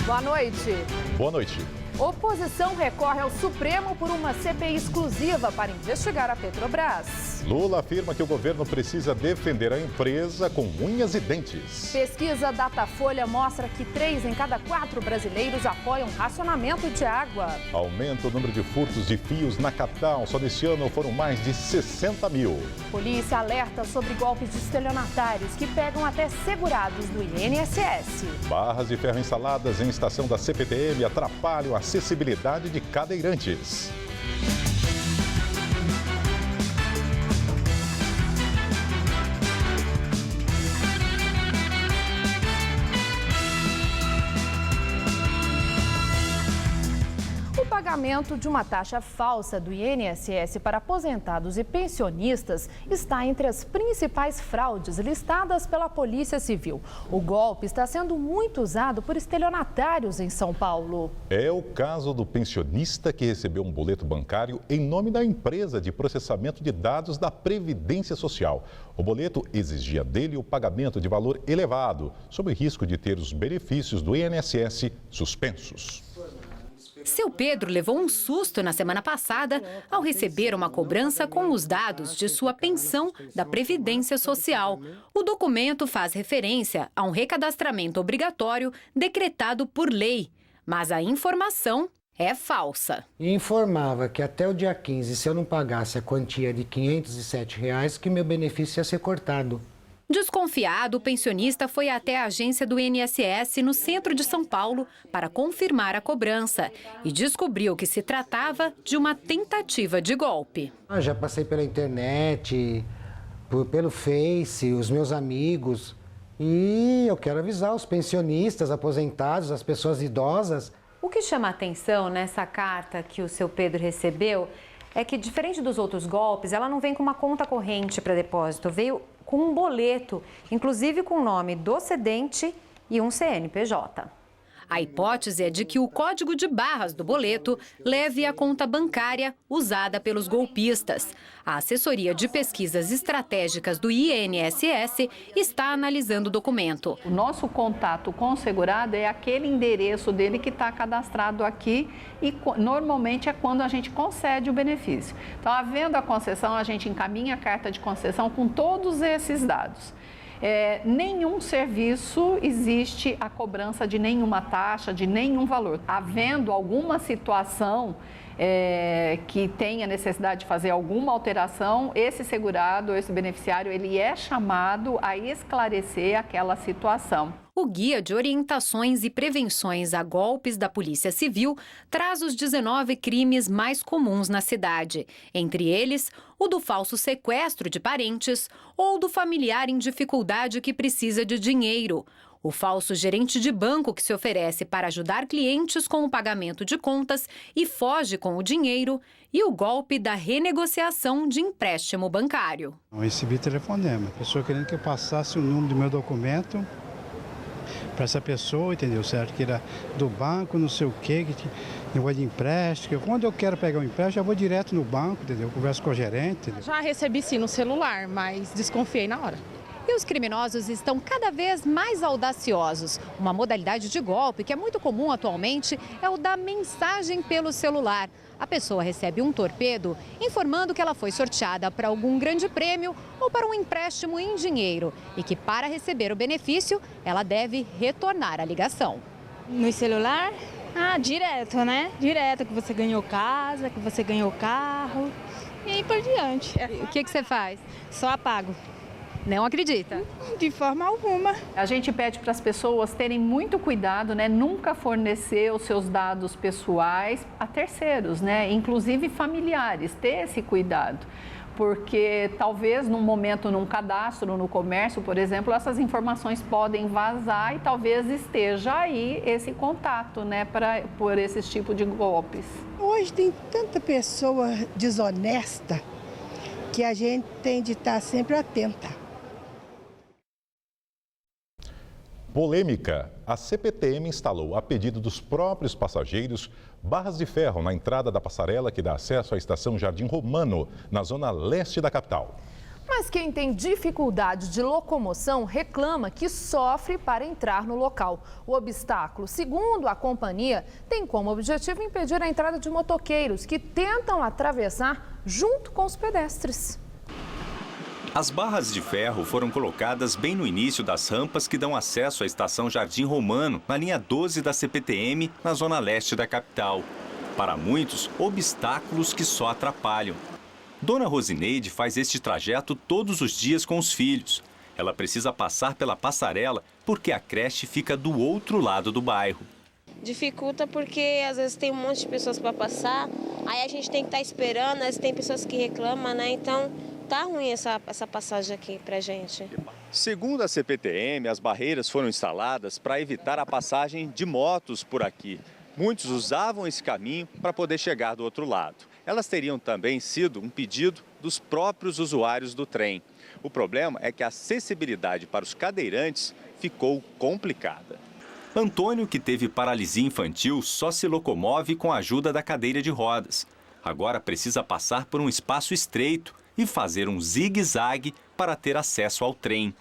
Boa noite. Boa noite. Oposição recorre ao Supremo por uma CPI exclusiva para investigar a Petrobras. Lula afirma que o governo precisa defender a empresa com unhas e dentes. Pesquisa Datafolha mostra que 3 em cada 4 brasileiros apoiam racionamento de água. Aumenta o número de furtos de fios na capital. Só neste ano foram mais de 60 mil. Polícia alerta sobre golpes de estelionatários que pegam até segurados do INSS. Barras de ferro instaladas em estação da CPTM atrapalham a acessibilidade de cadeirantes. O pagamento de uma taxa falsa do INSS para aposentados e pensionistas está entre as principais fraudes listadas pela Polícia Civil. O golpe está sendo muito usado por estelionatários em São Paulo. É o caso do pensionista que recebeu um boleto bancário em nome da empresa de processamento de dados da Previdência Social. O boleto exigia dele o pagamento de valor elevado, sob o risco de ter os benefícios do INSS suspensos. Seu Pedro levou um susto na semana passada ao receber uma cobrança com os dados de sua pensão da Previdência Social. O documento faz referência a um recadastramento obrigatório decretado por lei, mas a informação é falsa. E informava que até o dia 15, se eu não pagasse a quantia de R$ 507, que meu benefício ia ser cortado. Desconfiado, o pensionista foi até a agência do INSS no centro de São Paulo para confirmar a cobrança e descobriu que se tratava de uma tentativa de golpe. Já passei pela internet, pelo Face, os meus amigos, e eu quero avisar os pensionistas, aposentados, as pessoas idosas. O que chama a atenção nessa carta que o seu Pedro recebeu é que, diferente dos outros golpes, ela não vem com uma conta corrente para depósito, veio com um boleto, inclusive com o nome do cedente e um CNPJ. A hipótese é de que o código de barras do boleto leve à conta bancária usada pelos golpistas. A Assessoria de Pesquisas Estratégicas do INSS está analisando o documento. O nosso contato com o segurado é aquele endereço dele que está cadastrado aqui e normalmente é quando a gente concede o benefício. Então, havendo a concessão, a gente encaminha a carta de concessão com todos esses dados. Nenhum serviço existe a cobrança de nenhuma taxa, de nenhum valor. Havendo alguma situação que tenha necessidade de fazer alguma alteração, esse segurado, esse beneficiário, ele é chamado a esclarecer aquela situação. O Guia de Orientações e Prevenções a Golpes da Polícia Civil traz os 19 crimes mais comuns na cidade. Entre eles, o do falso sequestro de parentes ou do familiar em dificuldade que precisa de dinheiro. O falso gerente de banco que se oferece para ajudar clientes com o pagamento de contas e foge com o dinheiro. E o golpe da renegociação de empréstimo bancário. Eu recebi telefonema, a pessoa querendo que eu passasse o número do meu documento para essa pessoa, entendeu? Certo? Que era do banco, não sei o quê, que negócio de empréstimo. Quando eu quero pegar um empréstimo, eu vou direto no banco, entendeu? Converso com o gerente. Entendeu? Já recebi sim no celular, mas desconfiei na hora. E os criminosos estão cada vez mais audaciosos. Uma modalidade de golpe que é muito comum atualmente é o da mensagem pelo celular. A pessoa recebe um torpedo informando que ela foi sorteada para algum grande prêmio ou para um empréstimo em dinheiro e que, para receber o benefício, ela deve retornar a ligação. No celular? Direto, né? Direto, que você ganhou casa, que você ganhou carro e aí por diante. O que você faz? Só apago. Não acredita? De forma alguma. A gente pede para as pessoas terem muito cuidado, né? Nunca fornecer os seus dados pessoais a terceiros, né? Inclusive familiares, ter esse cuidado. Porque talvez num momento, num cadastro, no comércio, por exemplo, essas informações podem vazar e talvez esteja aí esse contato, né? Por esses tipos de golpes. Hoje tem tanta pessoa desonesta que a gente tem de estar sempre atenta. Polêmica. A CPTM instalou, a pedido dos próprios passageiros, barras de ferro na entrada da passarela que dá acesso à estação Jardim Romano, na zona leste da capital. Mas quem tem dificuldade de locomoção reclama que sofre para entrar no local. O obstáculo, segundo a companhia, tem como objetivo impedir a entrada de motoqueiros que tentam atravessar junto com os pedestres. As barras de ferro foram colocadas bem no início das rampas que dão acesso à estação Jardim Romano, na linha 12 da CPTM, na zona leste da capital. Para muitos, obstáculos que só atrapalham. Dona Rosineide faz este trajeto todos os dias com os filhos. Ela precisa passar pela passarela porque a creche fica do outro lado do bairro. Dificulta porque às vezes tem um monte de pessoas para passar, aí a gente tem que estar esperando, às vezes tem pessoas que reclamam, né? Então tá ruim essa passagem aqui pra gente. Segundo a CPTM, as barreiras foram instaladas para evitar a passagem de motos por aqui. Muitos usavam esse caminho para poder chegar do outro lado. Elas teriam também sido um pedido dos próprios usuários do trem. O problema é que a acessibilidade para os cadeirantes ficou complicada. Antônio, que teve paralisia infantil, só se locomove com a ajuda da cadeira de rodas. Agora precisa passar por um espaço estreito e fazer um zigue-zague para ter acesso ao trem.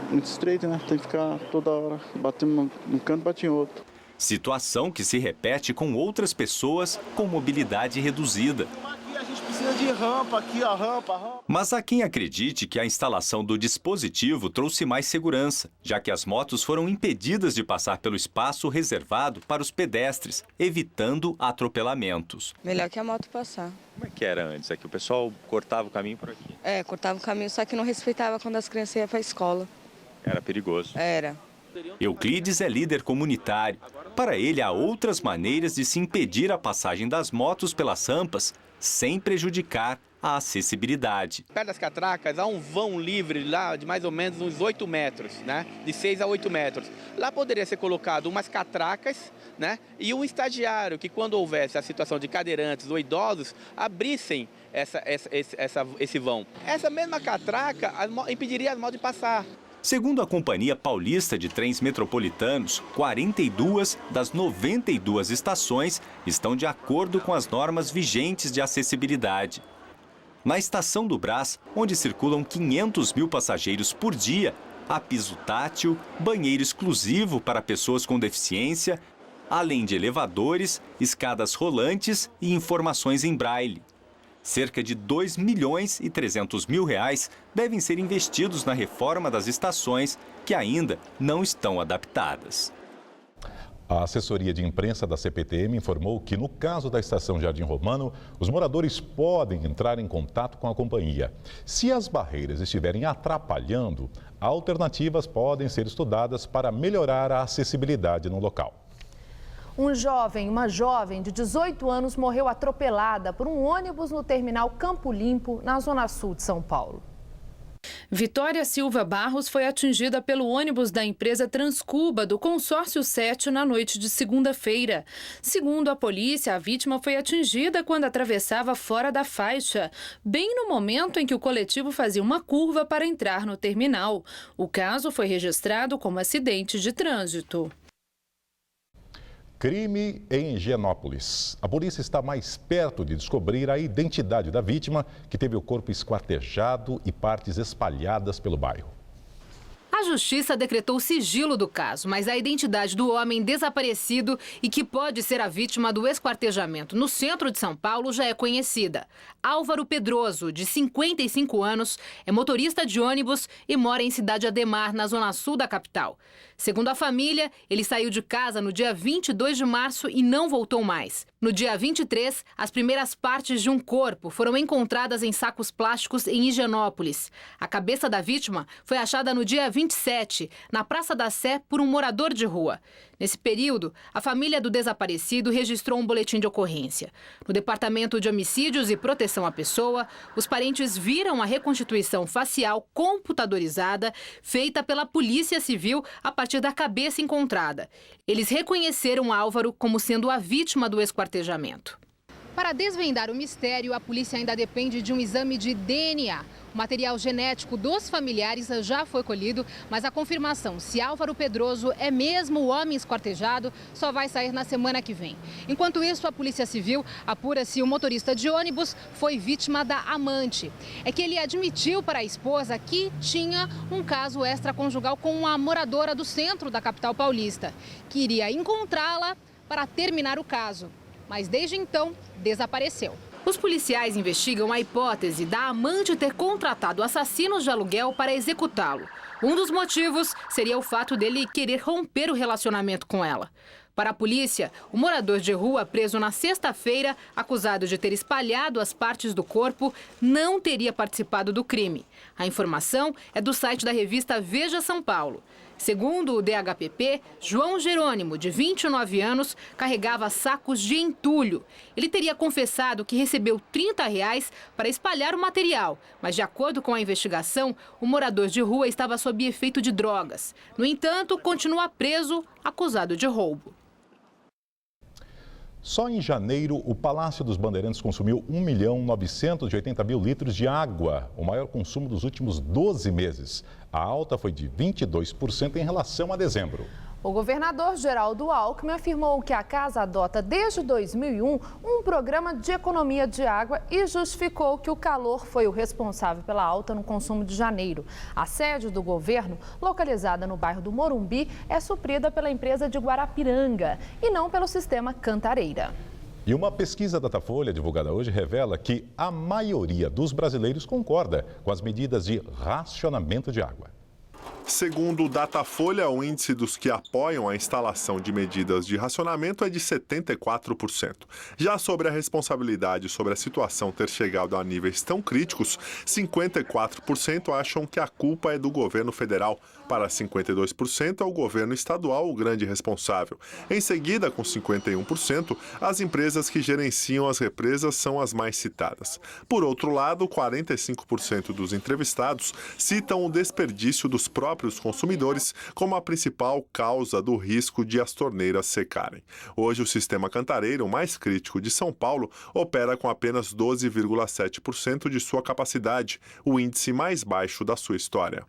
Muito estreito, né? Tem que ficar toda hora batendo num canto, bate em outro. Situação que se repete com outras pessoas com mobilidade reduzida. Aqui a gente precisa de rampa, aqui a rampa. Mas há quem acredite que a instalação do dispositivo trouxe mais segurança, já que as motos foram impedidas de passar pelo espaço reservado para os pedestres, evitando atropelamentos. Melhor que a moto passar. Como é que era antes? É que o pessoal cortava o caminho por aqui? Cortava o caminho, só que não respeitava quando as crianças iam para a escola. Era perigoso. Era. Euclides é líder comunitário. Para ele, há outras maneiras de se impedir a passagem das motos pelas rampas sem prejudicar a acessibilidade. Perto das catracas há um vão livre lá de mais ou menos uns 8 metros, né? De 6 a 8 metros. Lá poderia ser colocado umas catracas, né? E um estagiário que, quando houvesse a situação de cadeirantes ou idosos, abrissem esse vão. Essa mesma catraca impediria as motos de passar. Segundo a Companhia Paulista de Trens Metropolitanos, 42 das 92 estações estão de acordo com as normas vigentes de acessibilidade. Na estação do Brás, onde circulam 500 mil passageiros por dia, há piso tátil, banheiro exclusivo para pessoas com deficiência, além de elevadores, escadas rolantes e informações em braille. Cerca de R$ 2.300.000 devem ser investidos na reforma das estações que ainda não estão adaptadas. A assessoria de imprensa da CPTM informou que, no caso da estação Jardim Romano, os moradores podem entrar em contato com a companhia. Se as barreiras estiverem atrapalhando, alternativas podem ser estudadas para melhorar a acessibilidade no local. Uma jovem de 18 anos morreu atropelada por um ônibus no terminal Campo Limpo, na zona sul de São Paulo. Vitória Silva Barros foi atingida pelo ônibus da empresa Transcuba do Consórcio 7 na noite de segunda-feira. Segundo a polícia, a vítima foi atingida quando atravessava fora da faixa, bem no momento em que o coletivo fazia uma curva para entrar no terminal. O caso foi registrado como acidente de trânsito. Crime em Higienópolis. A polícia está mais perto de descobrir a identidade da vítima, que teve o corpo esquartejado e partes espalhadas pelo bairro. A justiça decretou o sigilo do caso, mas a identidade do homem desaparecido e que pode ser a vítima do esquartejamento no centro de São Paulo já é conhecida. Álvaro Pedroso, de 55 anos, é motorista de ônibus e mora em Cidade Ademar, na zona sul da capital. Segundo a família, ele saiu de casa no dia 22 de março e não voltou mais. No dia 23, as primeiras partes de um corpo foram encontradas em sacos plásticos em Higienópolis. A cabeça da vítima foi achada no dia 27, na Praça da Sé, por um morador de rua. Nesse período, a família do desaparecido registrou um boletim de ocorrência. No Departamento de Homicídios e Proteção à Pessoa, os parentes viram a reconstituição facial computadorizada feita pela Polícia Civil a partir da cabeça encontrada. Eles reconheceram Álvaro como sendo a vítima do esquartejamento. Para desvendar o mistério, a polícia ainda depende de um exame de DNA. O material genético dos familiares já foi colhido, mas a confirmação se Álvaro Pedroso é mesmo o homem esquartejado só vai sair na semana que vem. Enquanto isso, a Polícia Civil apura se o motorista de ônibus foi vítima da amante. É que ele admitiu para a esposa que tinha um caso extraconjugal com uma moradora do centro da capital paulista, que iria encontrá-la para terminar o caso. Mas desde então, desapareceu. Os policiais investigam a hipótese da amante ter contratado assassinos de aluguel para executá-lo. Um dos motivos seria o fato dele querer romper o relacionamento com ela. Para a polícia, o morador de rua preso na sexta-feira, acusado de ter espalhado as partes do corpo, não teria participado do crime. A informação é do site da revista Veja São Paulo. Segundo o DHPP, João Jerônimo, de 29 anos, carregava sacos de entulho. Ele teria confessado que recebeu R$30 para espalhar o material, mas, de acordo com a investigação, o morador de rua estava sob efeito de drogas. No entanto, continua preso, acusado de roubo. Só em janeiro, o Palácio dos Bandeirantes consumiu 1.980.000 litros de água, o maior consumo dos últimos 12 meses. A alta foi de 22% em relação a dezembro. O governador Geraldo Alckmin afirmou que a casa adota desde 2001 um programa de economia de água e justificou que o calor foi o responsável pela alta no consumo de janeiro. A sede do governo, localizada no bairro do Morumbi, é suprida pela empresa de Guarapiranga e não pelo sistema Cantareira. E uma pesquisa da Datafolha divulgada hoje revela que a maioria dos brasileiros concorda com as medidas de racionamento de água. Segundo o Datafolha, o índice dos que apoiam a instalação de medidas de racionamento é de 74%. Já sobre a responsabilidade sobre a situação ter chegado a níveis tão críticos, 54% acham que a culpa é do governo federal. Para 52% é o governo estadual o grande responsável. Em seguida, com 51%, as empresas que gerenciam as represas são as mais citadas. Por outro lado, 45% dos entrevistados citam o desperdício dos próprios consumidores como a principal causa do risco de as torneiras secarem. Hoje, o sistema Cantareira, o mais crítico de São Paulo, opera com apenas 12,7% de sua capacidade, o índice mais baixo da sua história.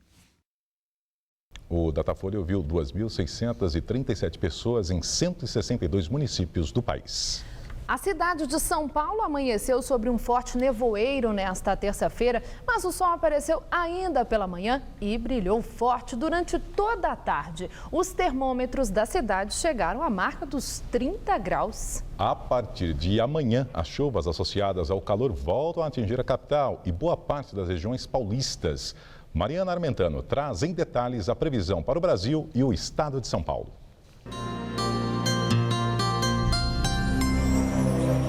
O Datafolha ouviu 2.637 pessoas em 162 municípios do país. A cidade de São Paulo amanheceu sobre um forte nevoeiro nesta terça-feira, mas o sol apareceu ainda pela manhã e brilhou forte durante toda a tarde. Os termômetros da cidade chegaram à marca dos 30 graus. A partir de amanhã, as chuvas associadas ao calor voltam a atingir a capital e boa parte das regiões paulistas. Mariana Armentano traz em detalhes a previsão para o Brasil e o estado de São Paulo.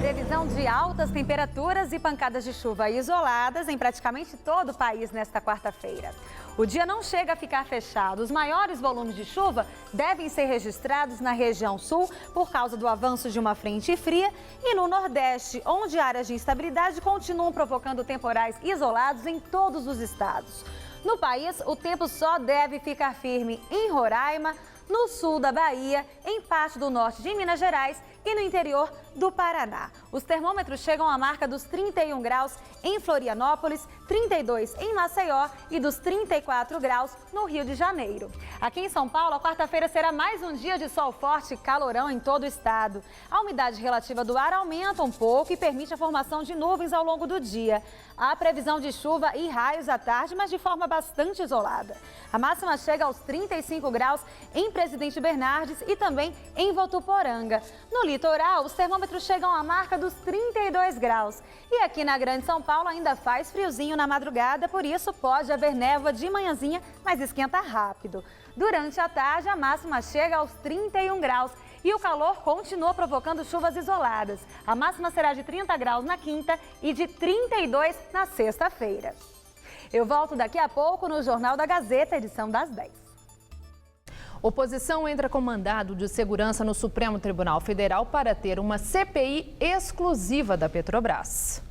Previsão de altas temperaturas e pancadas de chuva isoladas em praticamente todo o país nesta quarta-feira. O dia não chega a ficar fechado. Os maiores volumes de chuva devem ser registrados na região sul por causa do avanço de uma frente fria e no nordeste, onde áreas de instabilidade continuam provocando temporais isolados em todos os estados. No país, o tempo só deve ficar firme em Roraima, no sul da Bahia, em parte do norte de Minas Gerais e no interior do Paraná. Os termômetros chegam à marca dos 31 graus em Florianópolis, 32 em Maceió e dos 34 graus no Rio de Janeiro. Aqui em São Paulo, a quarta-feira será mais um dia de sol forte e calorão em todo o estado. A umidade relativa do ar aumenta um pouco e permite a formação de nuvens ao longo do dia. Há previsão de chuva e raios à tarde, mas de forma bastante isolada. A máxima chega aos 35 graus em Presidente Bernardes e também em Votuporanga. No litoral, os termômetros chegam à marca dos 32 graus. E aqui na Grande São Paulo ainda faz friozinho na madrugada, por isso pode haver névoa de manhãzinha, mas esquenta rápido. Durante a tarde, a máxima chega aos 31 graus. E o calor continua provocando chuvas isoladas. A máxima será de 30 graus na quinta e de 32 na sexta-feira. Eu volto daqui a pouco no Jornal da Gazeta, edição das 10. Oposição entra com mandado de segurança no Supremo Tribunal Federal para ter uma CPI exclusiva da Petrobras.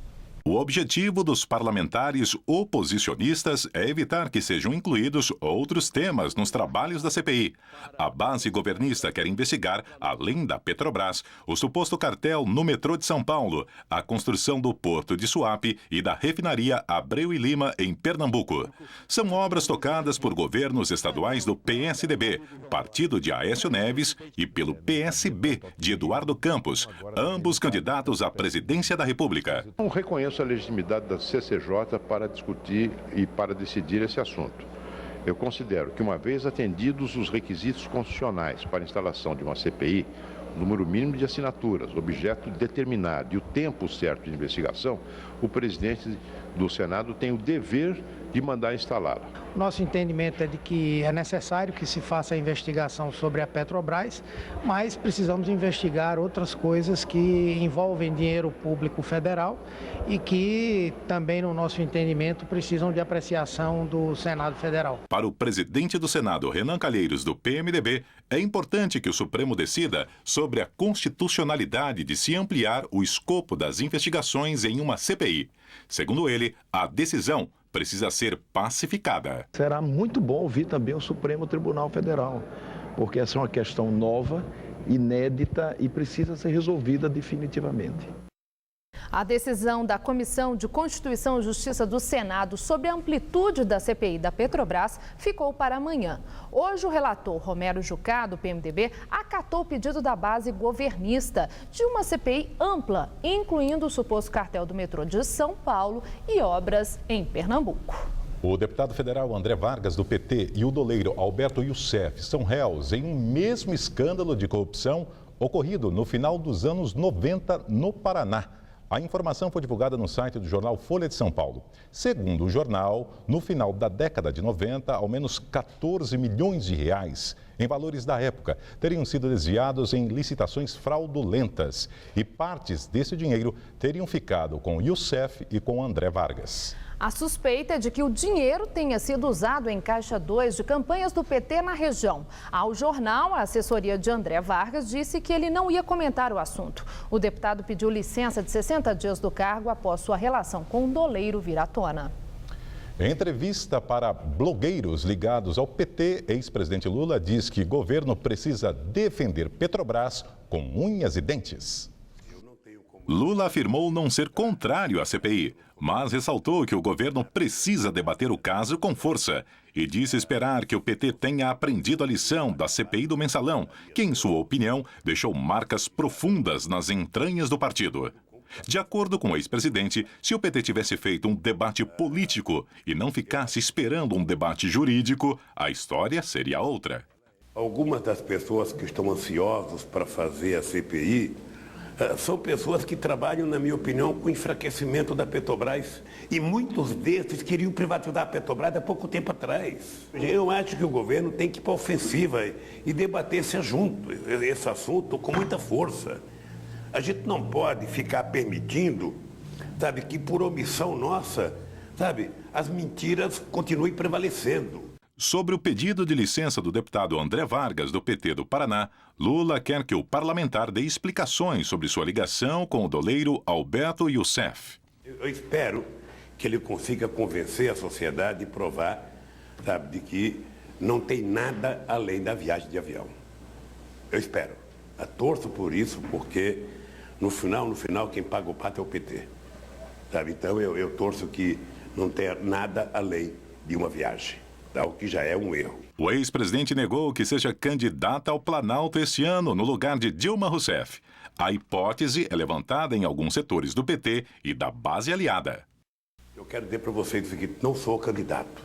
O objetivo dos parlamentares oposicionistas é evitar que sejam incluídos outros temas nos trabalhos da CPI. A base governista quer investigar, além da Petrobras, o suposto cartel no metrô de São Paulo, a construção do porto de Suape e da refinaria Abreu e Lima, em Pernambuco. São obras tocadas por governos estaduais do PSDB, partido de Aécio Neves, e pelo PSB, de Eduardo Campos, ambos candidatos à presidência da República. Não reconheço a legitimidade da CCJ para discutir e para decidir esse assunto. Eu considero que, uma vez atendidos os requisitos constitucionais para a instalação de uma CPI, o número mínimo de assinaturas, objeto determinado e o tempo certo de investigação, o presidente do Senado tem o dever de mandar instalá-la. Nosso entendimento é de que é necessário que se faça a investigação sobre a Petrobras, mas precisamos investigar outras coisas que envolvem dinheiro público federal e que também, no nosso entendimento, precisam de apreciação do Senado Federal. Para o presidente do Senado, Renan Calheiros, do PMDB, é importante que o Supremo decida sobre a constitucionalidade de se ampliar o escopo das investigações em uma CPI. Segundo ele, a decisão precisa ser pacificada. Será muito bom ouvir também o Supremo Tribunal Federal, porque essa é uma questão nova, inédita e precisa ser resolvida definitivamente. A decisão da Comissão de Constituição e Justiça do Senado sobre a amplitude da CPI da Petrobras ficou para amanhã. Hoje, o relator Romero Jucá, do PMDB, acatou o pedido da base governista de uma CPI ampla, incluindo o suposto cartel do metrô de São Paulo e obras em Pernambuco. O deputado federal André Vargas, do PT, e o doleiro Alberto Youssef são réus em um mesmo escândalo de corrupção ocorrido no final dos anos 90 no Paraná. A informação foi divulgada no site do jornal Folha de São Paulo. Segundo o jornal, no final da década de 90, ao menos 14 milhões de reais, em valores da época, teriam sido desviados em licitações fraudulentas. E partes desse dinheiro teriam ficado com Youssef e com André Vargas. A suspeita é de que o dinheiro tenha sido usado em caixa 2 de campanhas do PT na região. Ao jornal, a assessoria de André Vargas disse que ele não ia comentar o assunto. O deputado pediu licença de 60 dias do cargo após sua relação com o doleiro vir à tona. Em entrevista para blogueiros ligados ao PT, ex-presidente Lula diz que o governo precisa defender Petrobras com unhas e dentes. Lula afirmou não ser contrário à CPI, mas ressaltou que o governo precisa debater o caso com força e disse esperar que o PT tenha aprendido a lição da CPI do Mensalão, que, em sua opinião, deixou marcas profundas nas entranhas do partido. De acordo com o ex-presidente, se o PT tivesse feito um debate político e não ficasse esperando um debate jurídico, a história seria outra. Algumas das pessoas que estão ansiosos para fazer a CPI são pessoas que trabalham, na minha opinião, com o enfraquecimento da Petrobras. E muitos desses queriam privatizar a Petrobras há pouco tempo atrás. Eu acho que o governo tem que ir para a ofensiva e debater esse assunto com muita força. A gente não pode ficar permitindo, sabe, que por omissão nossa, sabe, as mentiras continuem prevalecendo. Sobre o pedido de licença do deputado André Vargas, do PT do Paraná, Lula quer que o parlamentar dê explicações sobre sua ligação com o doleiro Alberto Youssef. Eu espero que ele consiga convencer a sociedade e provar, sabe, de que não tem nada além da viagem de avião. Eu espero. Eu torço por isso, porque no final, quem paga o pato é o PT. Sabe? Então eu torço que não tenha nada além de uma viagem. O que já é um erro. O ex-presidente negou que seja candidata ao Planalto este ano, no lugar de Dilma Rousseff. A hipótese é levantada em alguns setores do PT e da base aliada. Eu quero dizer para vocês o seguinte, não sou candidato.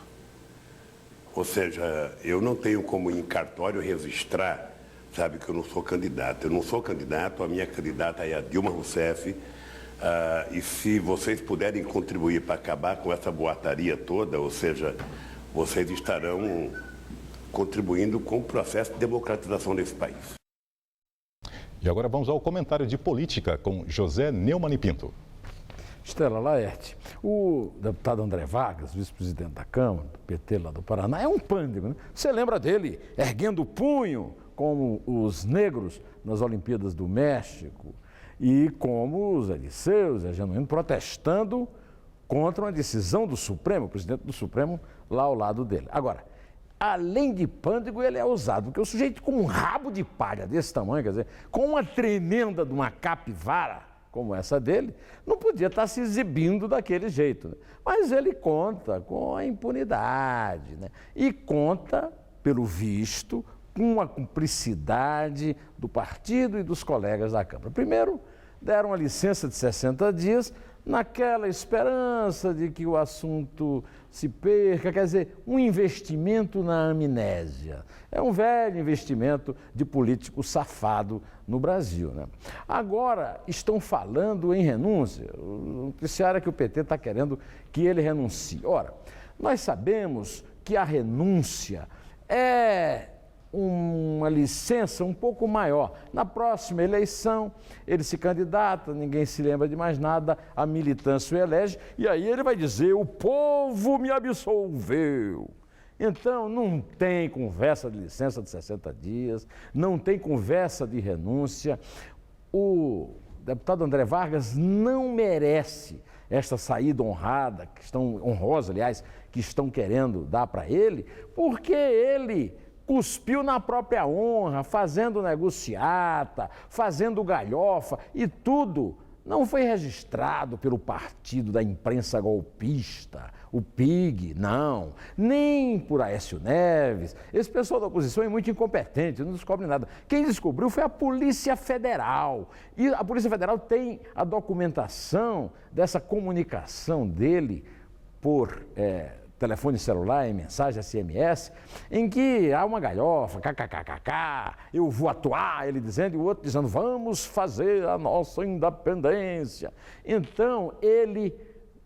Ou seja, eu não tenho como em cartório registrar, sabe, que eu não sou candidato. Eu não sou candidato, a minha candidata é a Dilma Rousseff. E se vocês puderem contribuir para acabar com essa boataria toda, ou seja, vocês estarão contribuindo com o processo de democratização desse país. E agora vamos ao comentário de política com José Neumann e Pinto. Estela Laerte, o deputado André Vargas, vice-presidente da Câmara, do PT lá do Paraná, é um pândego, né? Você lembra dele erguendo o punho como os negros nas Olimpíadas do México E como os Zé Genuíno protestando contra uma decisão do Supremo, o presidente do Supremo lá ao lado dele. Agora, além de pândego, ele é ousado, porque o sujeito com um rabo de palha desse tamanho, quer dizer, com uma tremenda de uma capivara como essa dele, não podia estar se exibindo daquele jeito, né? Mas ele conta com a impunidade, né? E conta, pelo visto, com a cumplicidade do partido e dos colegas da Câmara. Primeiro, deram a licença de 60 dias, naquela esperança de que o assunto se perca, quer dizer, um investimento na amnésia. É um velho investimento de político safado no Brasil, né? Agora estão falando em renúncia. O noticiário é que o PT está querendo que ele renuncie. Ora, nós sabemos que a renúncia é uma licença um pouco maior. Na próxima eleição, ele se candidata, ninguém se lembra de mais nada, a militância o elege, e aí ele vai dizer, o povo me absolveu. Então, não tem conversa de licença de 60 dias, não tem conversa de renúncia. O deputado André Vargas não merece esta saída honrada, honrosa, aliás, que estão querendo dar para ele, porque ele cuspiu na própria honra, fazendo negociata, fazendo galhofa, e tudo não foi registrado pelo partido da imprensa golpista, o PIG, não, nem por Aécio Neves. Esse pessoal da oposição é muito incompetente, não descobre nada. Quem descobriu foi a Polícia Federal. E a Polícia Federal tem a documentação dessa comunicação dele por telefone celular, em mensagem, SMS, em que há uma galhofa, kkkk, eu vou atuar, ele dizendo, e o outro dizendo, vamos fazer a nossa independência. Então, ele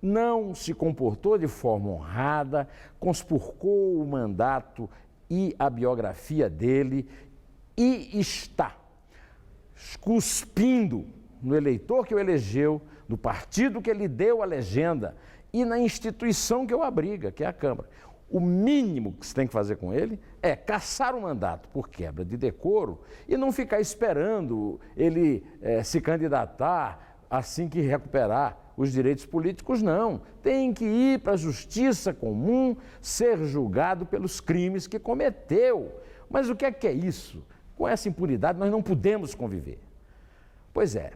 não se comportou de forma honrada, conspurcou o mandato e a biografia dele e está cuspindo no eleitor que o elegeu, no partido que ele deu a legenda, e na instituição que o abriga, que é a Câmara. O mínimo que se tem que fazer com ele é cassar o mandato por quebra de decoro e não ficar esperando ele se candidatar assim que recuperar os direitos políticos, não. Tem que ir para a justiça comum, ser julgado pelos crimes que cometeu. Mas o que é isso? Com essa impunidade nós não podemos conviver. Pois é.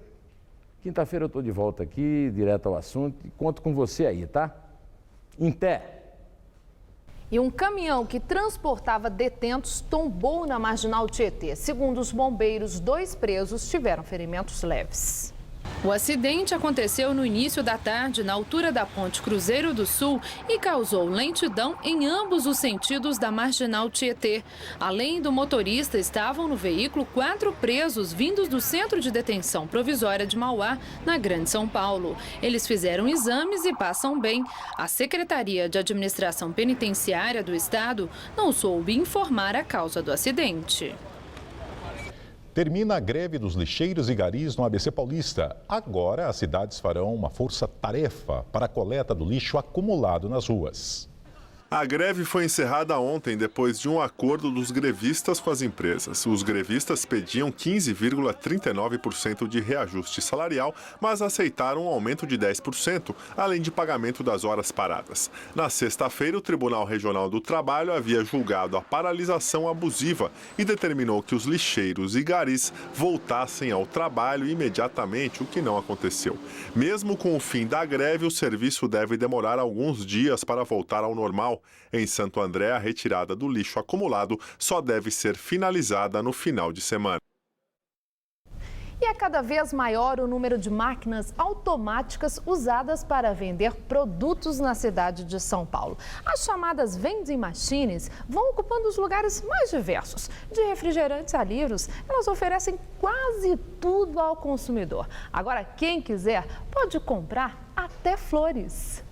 Quinta-feira eu estou de volta aqui, direto ao assunto, e conto com você aí, tá? Em pé. E um caminhão que transportava detentos tombou na Marginal Tietê. Segundo os bombeiros, 2 presos tiveram ferimentos leves. O acidente aconteceu no início da tarde, na altura da Ponte Cruzeiro do Sul, e causou lentidão em ambos os sentidos da Marginal Tietê. Além do motorista, estavam no veículo 4 presos vindos do Centro de Detenção Provisória de Mauá, na Grande São Paulo. Eles fizeram exames e passam bem. A Secretaria de Administração Penitenciária do Estado não soube informar a causa do acidente. Termina a greve dos lixeiros e garis no ABC Paulista. Agora, as cidades farão uma força-tarefa para a coleta do lixo acumulado nas ruas. A greve foi encerrada ontem depois de um acordo dos grevistas com as empresas. Os grevistas pediam 15,39% de reajuste salarial, mas aceitaram um aumento de 10%, além de pagamento das horas paradas. Na sexta-feira, o Tribunal Regional do Trabalho havia julgado a paralisação abusiva e determinou que os lixeiros e garis voltassem ao trabalho imediatamente, o que não aconteceu. Mesmo com o fim da greve, o serviço deve demorar alguns dias para voltar ao normal. Em Santo André, a retirada do lixo acumulado só deve ser finalizada no final de semana. E é cada vez maior o número de máquinas automáticas usadas para vender produtos na cidade de São Paulo. As chamadas vending machines vão ocupando os lugares mais diversos. De refrigerantes a livros, elas oferecem quase tudo ao consumidor. Agora, quem quiser pode comprar até flores.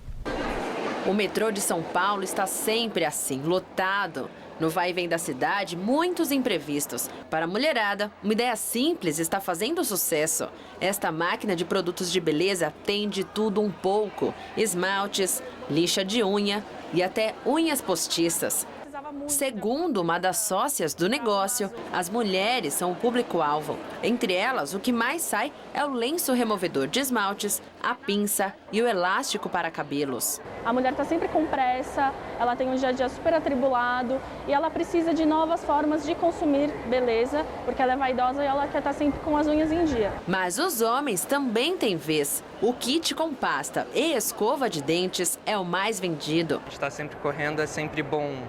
O metrô de São Paulo está sempre assim, lotado. No vai e vem da cidade, muitos imprevistos. Para a mulherada, uma ideia simples está fazendo sucesso. Esta máquina de produtos de beleza tem de tudo um pouco. Esmaltes, lixa de unha e até unhas postiças. Precisava Segundo uma das sócias do negócio, as mulheres são o público-alvo. Entre elas, o que mais sai é o lenço removedor de esmaltes, a pinça e o elástico para cabelos. A mulher está sempre com pressa, ela tem um dia a dia super atribulado e ela precisa de novas formas de consumir beleza, porque ela é vaidosa e ela quer estar sempre com as unhas em dia. Mas os homens também têm vez. O kit com pasta e escova de dentes é o mais vendido. Estar sempre correndo é sempre bom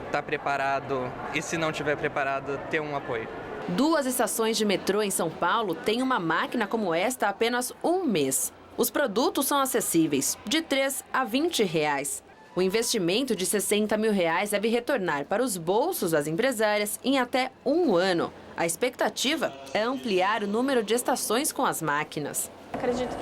estar preparado e, se não estiver preparado, ter um apoio. 2 estações de metrô em São Paulo têm uma máquina como esta há apenas um mês. Os produtos são acessíveis, de R$3 a R$20. O investimento de R$60 mil deve retornar para os bolsos das empresárias em até um ano. A expectativa é ampliar o número de estações com as máquinas. Acredito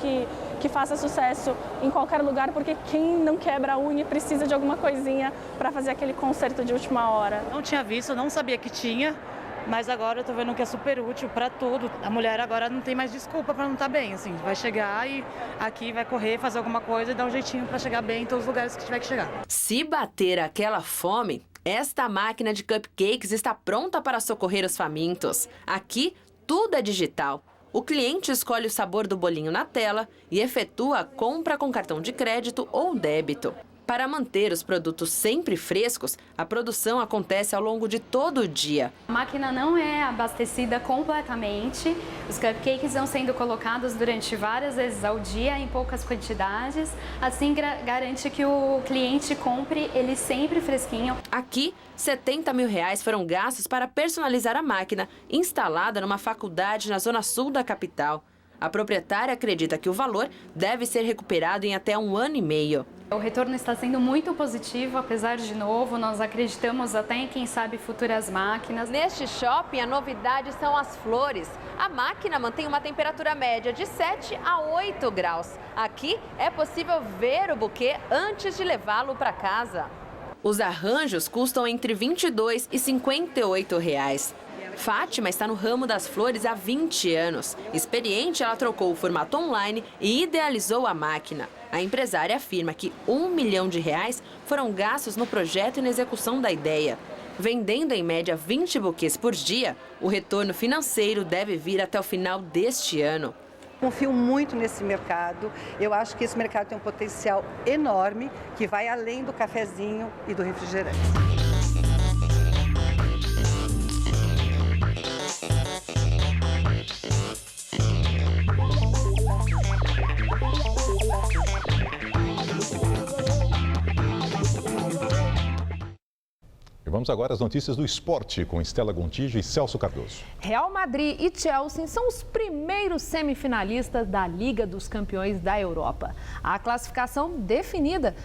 que faça sucesso em qualquer lugar, porque quem não quebra a unha precisa de alguma coisinha para fazer aquele conserto de última hora. Não tinha visto, não sabia que tinha, mas agora eu tô vendo que é super útil para tudo. A mulher agora não tem mais desculpa para não estar bem, assim, vai chegar e aqui vai correr, fazer alguma coisa e dar um jeitinho para chegar bem em todos os lugares que tiver que chegar. Se bater aquela fome, esta máquina de cupcakes está pronta para socorrer os famintos. Aqui, tudo é digital. O cliente escolhe o sabor do bolinho na tela e efetua a compra com cartão de crédito ou débito. Para manter os produtos sempre frescos, a produção acontece ao longo de todo o dia. A máquina não é abastecida completamente. Os cupcakes vão sendo colocados durante várias vezes ao dia, em poucas quantidades. Assim, garante que o cliente compre ele sempre fresquinho. Aqui, R$70 mil foram gastos para personalizar a máquina, instalada numa faculdade na zona sul da capital. A proprietária acredita que o valor deve ser recuperado em até 1 ano e meio. O retorno está sendo muito positivo, apesar de novo, nós acreditamos até em, quem sabe, futuras máquinas. Neste shopping, a novidade são as flores. A máquina mantém uma temperatura média de 7 a 8 graus. Aqui é possível ver o buquê antes de levá-lo para casa. Os arranjos custam entre R$22 e R$58. Fátima está no ramo das flores há 20 anos. Experiente, ela trocou o formato online e idealizou a máquina. A empresária afirma que R$1 milhão foram gastos no projeto e na execução da ideia. Vendendo em média 20 buquês por dia, o retorno financeiro deve vir até o final deste ano. Confio muito nesse mercado. Eu acho que esse mercado tem um potencial enorme que vai além do cafezinho e do refrigerante. Vamos agora às notícias do esporte com Estela Gontijo e Celso Cardoso. Real Madrid e Chelsea são os primeiros semifinalistas da Liga dos Campeões da Europa. A classificação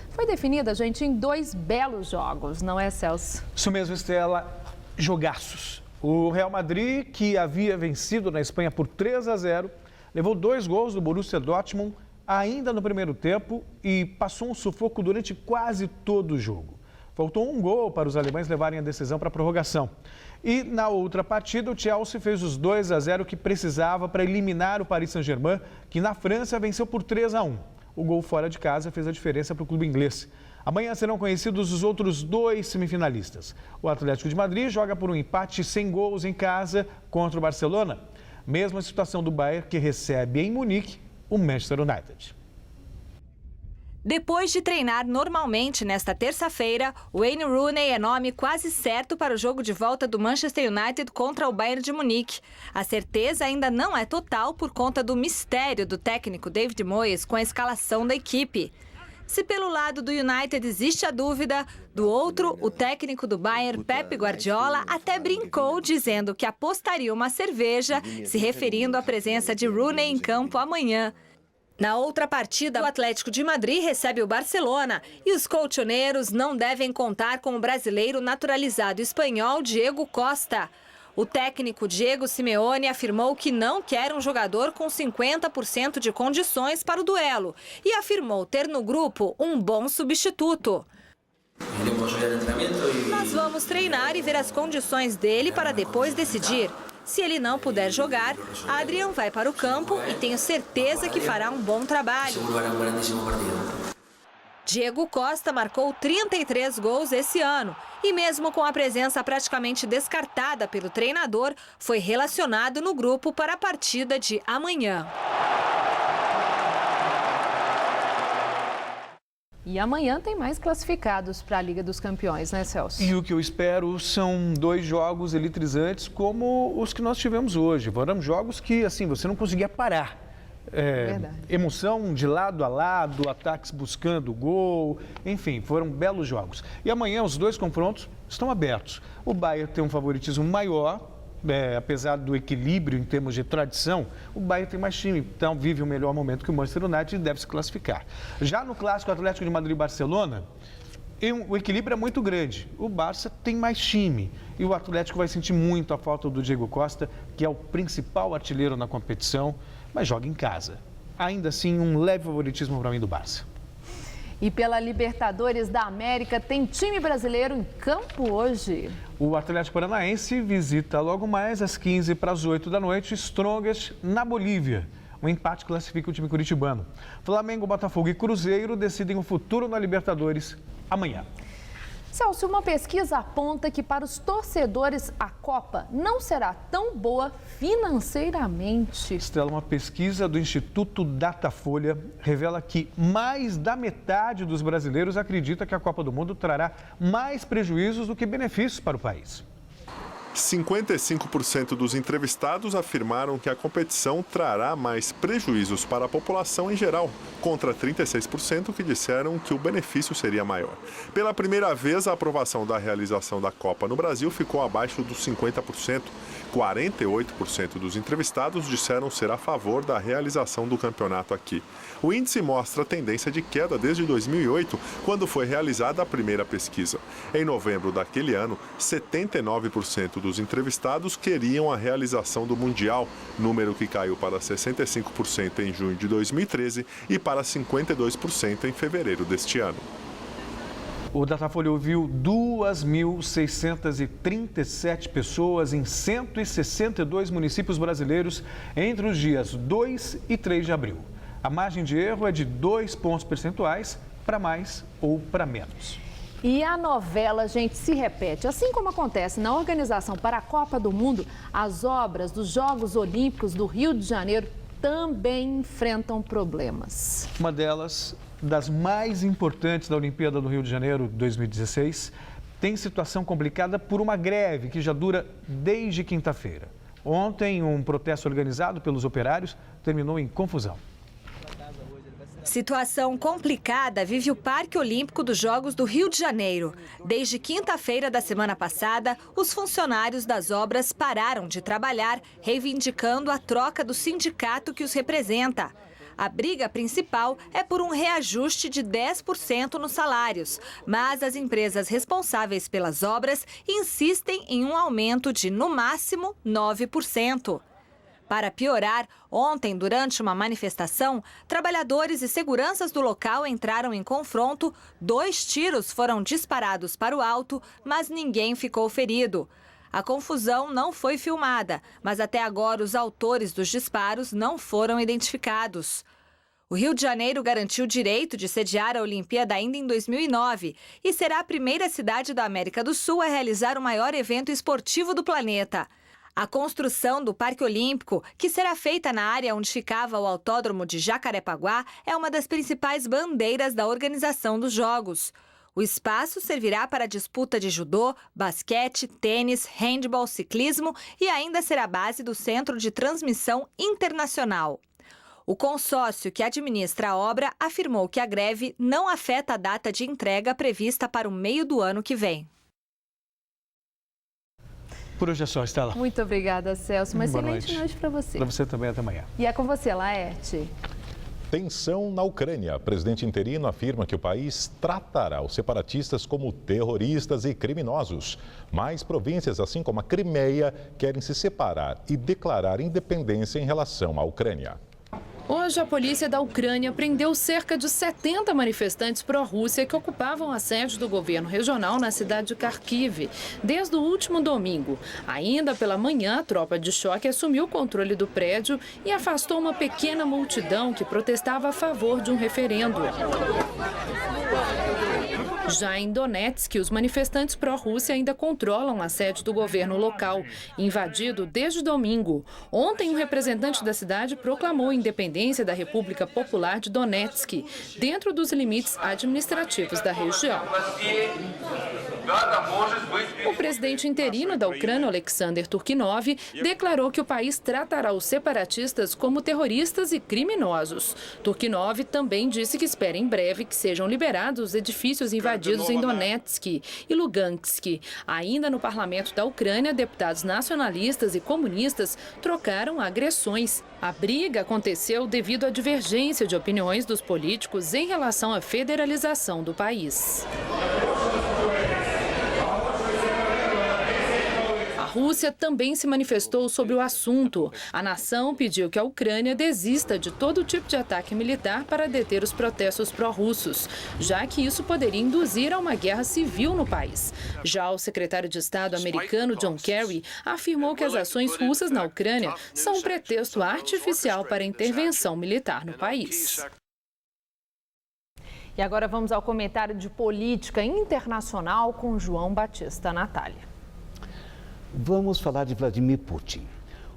foi definida, gente, em 2 belos jogos, não é, Celso? Isso mesmo, Estela. Jogaços. O Real Madrid, que havia vencido na Espanha por 3-0, levou 2 gols do Borussia Dortmund ainda no primeiro tempo e passou um sufoco durante quase todo o jogo. Faltou 1 gol para os alemães levarem a decisão para a prorrogação. E na outra partida, o Chelsea fez os 2-0 que precisava para eliminar o Paris Saint-Germain, que na França venceu por 3-1. O gol fora de casa fez a diferença para o clube inglês. Amanhã serão conhecidos os outros 2 semifinalistas. O Atlético de Madrid joga por um empate sem gols em casa contra o Barcelona. Mesma situação do Bayern, que recebe em Munique o Manchester United. Depois de treinar normalmente nesta terça-feira, Wayne Rooney é nome quase certo para o jogo de volta do Manchester United contra o Bayern de Munique. A certeza ainda não é total por conta do mistério do técnico David Moyes com a escalação da equipe. Se pelo lado do United existe a dúvida, do outro, o técnico do Bayern, Pep Guardiola, até brincou dizendo que apostaria uma cerveja, se referindo à presença de Rooney em campo amanhã. Na outra partida, o Atlético de Madrid recebe o Barcelona e os colchoneiros não devem contar com o brasileiro naturalizado espanhol Diego Costa. O técnico Diego Simeone afirmou que não quer um jogador com 50% de condições para o duelo e afirmou ter no grupo um bom substituto. Nós vamos treinar e ver as condições dele para depois decidir. Se ele não puder jogar, Adrian vai para o campo e tenho certeza que fará um bom trabalho. Diego Costa marcou 33 gols esse ano e mesmo com a presença praticamente descartada pelo treinador, foi relacionado no grupo para a partida de amanhã. E amanhã tem mais classificados para a Liga dos Campeões, né, Celso? E o que eu espero são 2 jogos eletrizantes como os que nós tivemos hoje. Foram jogos que, assim, você não conseguia parar. Emoção de lado a lado, ataques buscando gol, enfim, foram belos jogos. E amanhã os 2 confrontos estão abertos. O Bayern tem um favoritismo maior, apesar do equilíbrio em termos de tradição, o Bayern tem mais time, então vive o melhor momento que o Manchester United e deve se classificar. Já no clássico Atlético de Madrid e Barcelona, o equilíbrio é muito grande. O Barça tem mais time e o Atlético vai sentir muito a falta do Diego Costa, que é o principal artilheiro na competição, mas joga em casa. Ainda assim, um leve favoritismo para mim do Barça. E pela Libertadores da América, tem time brasileiro em campo hoje. O Atlético Paranaense visita logo mais às 15 para as 8 da noite Strongest na Bolívia. Um empate classifica o time curitibano. Flamengo, Botafogo e Cruzeiro decidem o futuro na Libertadores amanhã. Celso, uma pesquisa aponta que para os torcedores a Copa não será tão boa financeiramente. Estela, uma pesquisa do Instituto Datafolha revela que mais da metade dos brasileiros acredita que a Copa do Mundo trará mais prejuízos do que benefícios para o país. 55% dos entrevistados afirmaram que a competição trará mais prejuízos para a população em geral, contra 36% que disseram que o benefício seria maior. Pela primeira vez, a aprovação da realização da Copa no Brasil ficou abaixo dos 50%. 48% dos entrevistados disseram ser a favor da realização do campeonato aqui. O índice mostra tendência de queda desde 2008, quando foi realizada a primeira pesquisa. Em novembro daquele ano, 79% dos entrevistados queriam a realização do Mundial, número que caiu para 65% em junho de 2013 e para 52% em fevereiro deste ano. O Datafolha ouviu 2.637 pessoas em 162 municípios brasileiros entre os dias 2 e 3 de abril. A margem de erro é de 2 pontos percentuais para mais ou para menos. E a novela, gente, se repete. Assim como acontece na organização para a Copa do Mundo, as obras dos Jogos Olímpicos do Rio de Janeiro também enfrentam problemas. Uma delas, das mais importantes da Olimpíada do Rio de Janeiro 2016, tem situação complicada por uma greve que já dura desde quinta-feira. Ontem, um protesto organizado pelos operários terminou em confusão. Situação complicada vive o Parque Olímpico dos Jogos do Rio de Janeiro. Desde quinta-feira da semana passada, os funcionários das obras pararam de trabalhar, reivindicando a troca do sindicato que os representa. A briga principal é por um reajuste de 10% nos salários, mas as empresas responsáveis pelas obras insistem em um aumento de, no máximo, 9%. Para piorar, ontem, durante uma manifestação, trabalhadores e seguranças do local entraram em confronto, 2 tiros foram disparados para o alto, mas ninguém ficou ferido. A confusão não foi filmada, mas até agora os autores dos disparos não foram identificados. O Rio de Janeiro garantiu o direito de sediar a Olimpíada ainda em 2009 e será a primeira cidade da América do Sul a realizar o maior evento esportivo do planeta. A construção do Parque Olímpico, que será feita na área onde ficava o Autódromo de Jacarepaguá, é uma das principais bandeiras da organização dos Jogos. O espaço servirá para a disputa de judô, basquete, tênis, handebol, ciclismo e ainda será base do Centro de Transmissão Internacional. O consórcio que administra a obra afirmou que a greve não afeta a data de entrega prevista para o meio do ano que vem. Por hoje é só, Estela. Muito obrigada, Celso. Uma excelente noite para você. Para você também, até amanhã. E é com você, Laerte. Tensão na Ucrânia. O presidente interino afirma que o país tratará os separatistas como terroristas e criminosos. Mais províncias, assim como a Crimeia, querem se separar e declarar independência em relação à Ucrânia. Hoje, a polícia da Ucrânia prendeu cerca de 70 manifestantes pró-Rússia que ocupavam a sede do governo regional na cidade de Kharkiv desde o último domingo. Ainda pela manhã, a tropa de choque assumiu o controle do prédio e afastou uma pequena multidão que protestava a favor de um referendo. Já em Donetsk, os manifestantes pró-Rússia ainda controlam a sede do governo local, invadido desde domingo. Ontem, um representante da cidade proclamou a independência da República Popular de Donetsk, dentro dos limites administrativos da região. O presidente interino da Ucrânia, Alexander Turkhinov, declarou que o país tratará os separatistas como terroristas e criminosos. Turkhinov também disse que espera em breve que sejam liberados os edifícios invadidos em Donetsk e Lugansk. Ainda no parlamento da Ucrânia, deputados nacionalistas e comunistas trocaram agressões. A briga aconteceu devido à divergência de opiniões dos políticos em relação à federalização do país. A Rússia também se manifestou sobre o assunto. A nação pediu que a Ucrânia desista de todo tipo de ataque militar para deter os protestos pró-russos, já que isso poderia induzir a uma guerra civil no país. Já o secretário de Estado americano John Kerry afirmou que as ações russas na Ucrânia são um pretexto artificial para a intervenção militar no país. E agora vamos ao comentário de política internacional com João Batista Natália. Vamos falar de Vladimir Putin.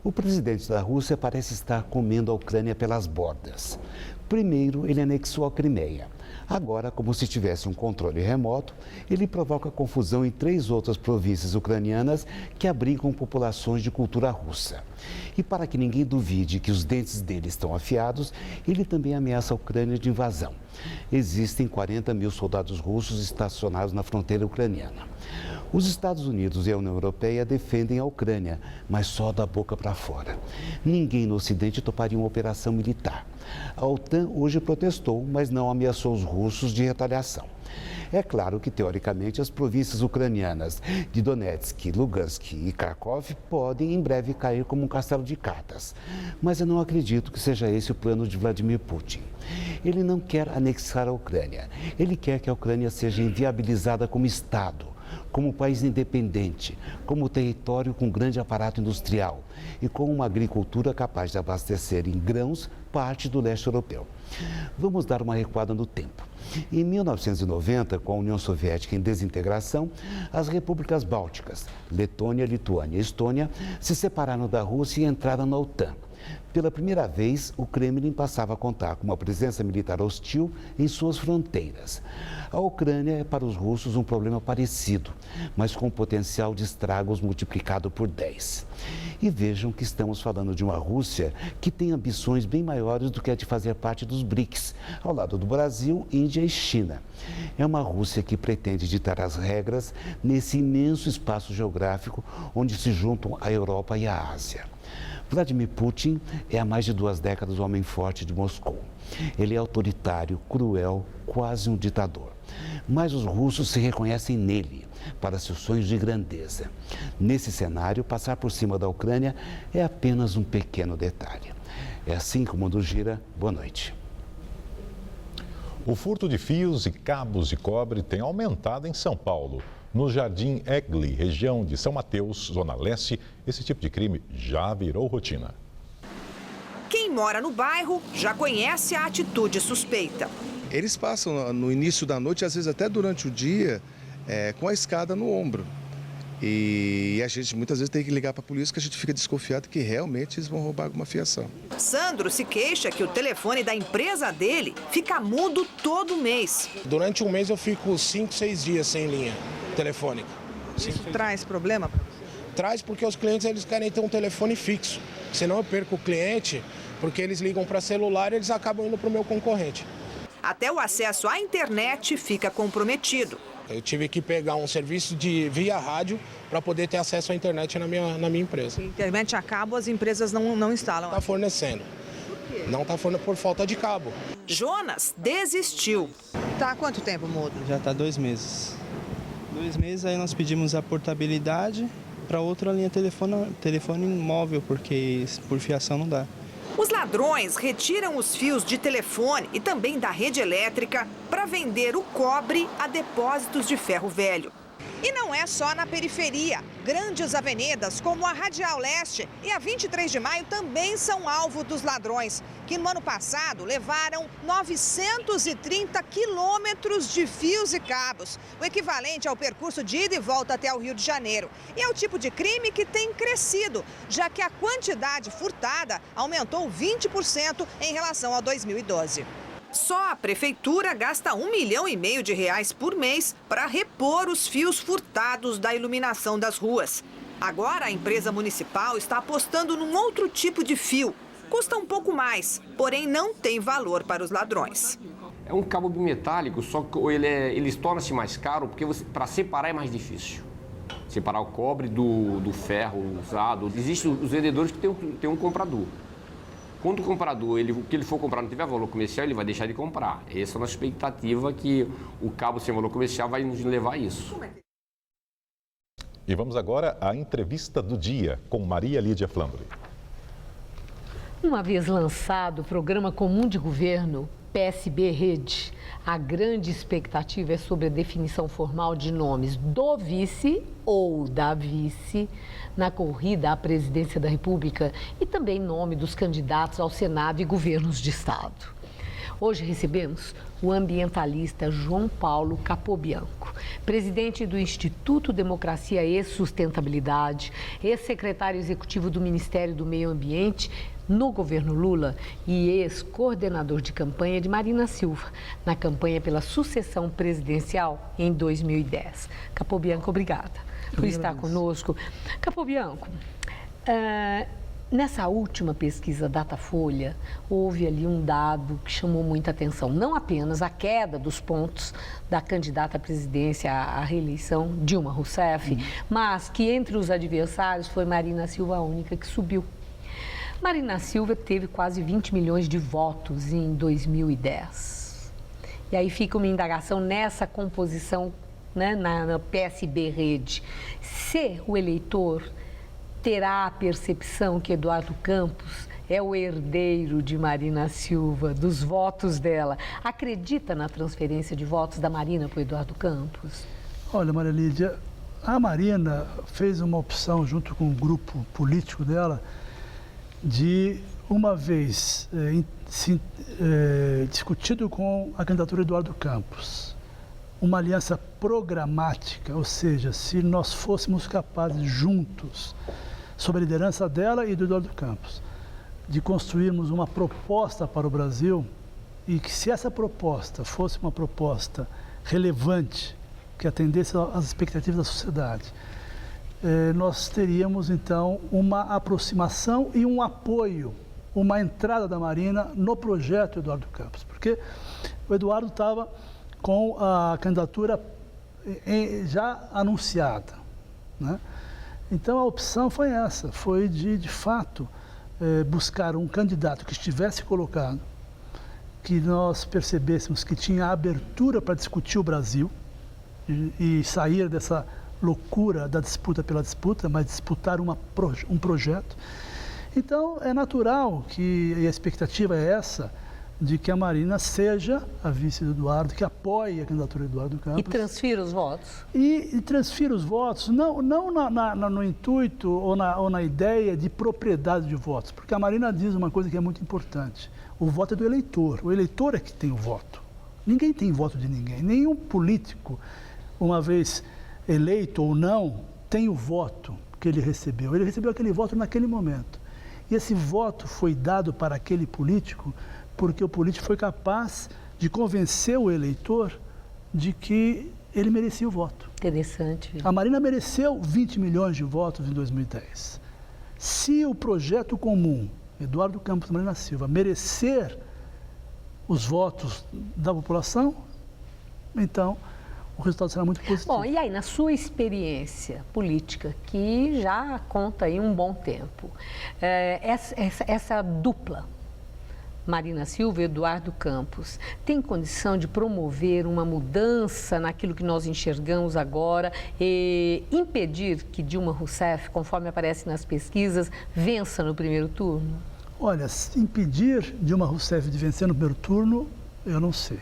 O presidente da Rússia parece estar comendo a Ucrânia pelas bordas. Primeiro, ele anexou a Crimeia. Agora, como se tivesse um controle remoto, ele provoca confusão em 3 outras províncias ucranianas que abrigam populações de cultura russa. E para que ninguém duvide que os dentes dele estão afiados, ele também ameaça a Ucrânia de invasão. Existem 40 mil soldados russos estacionados na fronteira ucraniana. Os Estados Unidos e a União Europeia defendem a Ucrânia, mas só da boca para fora. Ninguém no Ocidente toparia uma operação militar. A OTAN hoje protestou, mas não ameaçou os russos de retaliação. É claro que, teoricamente, as províncias ucranianas de Donetsk, Lugansk e Kharkov podem em breve cair como um castelo de cartas. Mas eu não acredito que seja esse o plano de Vladimir Putin. Ele não quer anexar a Ucrânia. Ele quer que a Ucrânia seja inviabilizada como Estado, como país independente, como território com grande aparato industrial e com uma agricultura capaz de abastecer em grãos parte do leste europeu. Vamos dar uma recuada no tempo. Em 1990, com a União Soviética em desintegração, as repúblicas bálticas, Letônia, Lituânia e Estônia, se separaram da Rússia e entraram na OTAN. Pela primeira vez, o Kremlin passava a contar com uma presença militar hostil em suas fronteiras. A Ucrânia é para os russos um problema parecido, mas com potencial de estragos multiplicado por 10. E vejam que estamos falando de uma Rússia que tem ambições bem maiores do que a de fazer parte dos BRICS, ao lado do Brasil, Índia e China. É uma Rússia que pretende ditar as regras nesse imenso espaço geográfico onde se juntam a Europa e a Ásia. Vladimir Putin é há mais de 2 décadas o homem forte de Moscou. Ele é autoritário, cruel, quase um ditador. Mas os russos se reconhecem nele, para seus sonhos de grandeza. Nesse cenário, passar por cima da Ucrânia é apenas um pequeno detalhe. É assim que o mundo gira. Boa noite. O furto de fios e cabos de cobre tem aumentado em São Paulo. No Jardim Egli, região de São Mateus, Zona Leste, esse tipo de crime já virou rotina. Quem mora no bairro já conhece a atitude suspeita. Eles passam no início da noite, às vezes até durante o dia, com a escada no ombro. E a gente muitas vezes tem que ligar para a polícia, que a gente fica desconfiado que realmente eles vão roubar alguma fiação. Sandro se queixa que o telefone da empresa dele fica mudo todo mês. Durante um mês eu fico 5, 6 dias sem linha telefônica. Isso traz problema para você? Traz porque os clientes eles querem ter um telefone fixo. Senão eu perco o cliente, porque eles ligam para celular e eles acabam indo para o meu concorrente. Até o acesso à internet fica comprometido. Eu tive que pegar um serviço via rádio para poder ter acesso à internet na minha empresa. Internet a cabo as empresas não instalam. Está fornecendo. Por quê? Não está fornecendo por falta de cabo. Jonas desistiu. Tá há quanto tempo mudo? Já está 2 meses. 2 meses aí nós pedimos a portabilidade para outra linha telefone móvel, porque por fiação não dá. Os ladrões retiram os fios de telefone e também da rede elétrica para vender o cobre a depósitos de ferro velho. E não é só na periferia. Grandes avenidas como a Radial Leste e a 23 de Maio também são alvo dos ladrões, que no ano passado levaram 930 quilômetros de fios e cabos, o equivalente ao percurso de ida e volta até o Rio de Janeiro. E é o tipo de crime que tem crescido, já que a quantidade furtada aumentou 20% em relação a 2012. Só a prefeitura gasta R$1,5 milhão de reais por mês para repor os fios furtados da iluminação das ruas. Agora a empresa municipal está apostando num outro tipo de fio. Custa um pouco mais, porém não tem valor para os ladrões. É um cabo bimetálico, só que ele torna-se mais caro porque para separar é mais difícil. Separar o cobre do ferro usado. Existem os vendedores que têm um comprador. Quando o comprador, o que ele for comprar não tiver valor comercial, ele vai deixar de comprar. Essa é a nossa expectativa, que o cabo sem valor comercial vai nos levar a isso. E vamos agora à entrevista do dia com Maria Lídia Flambry. Uma vez lançado o Programa Comum de Governo, PSB-Rede, a grande expectativa é sobre a definição formal de nomes do vice ou da vice na corrida à presidência da República e também nome dos candidatos ao Senado e governos de Estado. Hoje recebemos o ambientalista João Paulo Capobianco, presidente do Instituto Democracia e Sustentabilidade, ex-secretário executivo do Ministério do Meio Ambiente no governo Lula e ex-coordenador de campanha de Marina Silva, na campanha pela sucessão presidencial em 2010. Capobianco, obrigada por estar conosco. Capobianco, nessa última pesquisa Datafolha, houve ali um dado que chamou muita atenção. Não apenas a queda dos pontos da candidata à presidência à reeleição, Dilma Rousseff, mas que entre os adversários foi Marina Silva a única que subiu. Marina Silva teve quase 20 milhões de votos em 2010. E aí fica uma indagação nessa composição, né, na PSB-Rede. Se o eleitor terá a percepção que Eduardo Campos é o herdeiro de Marina Silva, dos votos dela, acredita na transferência de votos da Marina para o Eduardo Campos? Olha, Maria Lídia, a Marina fez uma opção junto com o grupo político dela de, uma vez discutido com a candidatura de Eduardo Campos, uma aliança programática, ou seja, se nós fôssemos capazes juntos, sob a liderança dela e do Eduardo Campos, de construirmos uma proposta para o Brasil e que, se essa proposta fosse uma proposta relevante, que atendesse às expectativas da sociedade, nós teríamos, então, uma aproximação e um apoio, uma entrada da Marina no projeto Eduardo Campos, porque o Eduardo estava com a candidatura já anunciada, né? Então, a opção foi essa, foi de fato, buscar um candidato que estivesse colocado, que nós percebêssemos que tinha abertura para discutir o Brasil e sair dessa loucura da disputa pela disputa, mas disputar um projeto. Então, é natural que, e a expectativa é essa, de que a Marina seja a vice do Eduardo, que apoie a candidatura do Eduardo Campos. E transfira os votos? E transfira os votos, não no intuito ou na ideia de propriedade de votos, porque a Marina diz uma coisa que é muito importante: o voto é do eleitor, o eleitor é que tem o voto. Ninguém tem voto de ninguém, nenhum político, uma vez eleito ou não, tem o voto que ele recebeu. Ele recebeu aquele voto naquele momento. E esse voto foi dado para aquele político porque o político foi capaz de convencer o eleitor de que ele merecia o voto. Interessante. A Marina mereceu 20 milhões de votos em 2010. Se o projeto comum, Eduardo Campos e Marina Silva, merecer os votos da população, então o resultado será muito positivo. Bom, e aí, na sua experiência política, que já conta aí um bom tempo, essa dupla, Marina Silva e Eduardo Campos, tem condição de promover uma mudança naquilo que nós enxergamos agora e impedir que Dilma Rousseff, conforme aparece nas pesquisas, vença no primeiro turno? Olha, impedir Dilma Rousseff de vencer no primeiro turno, eu não sei.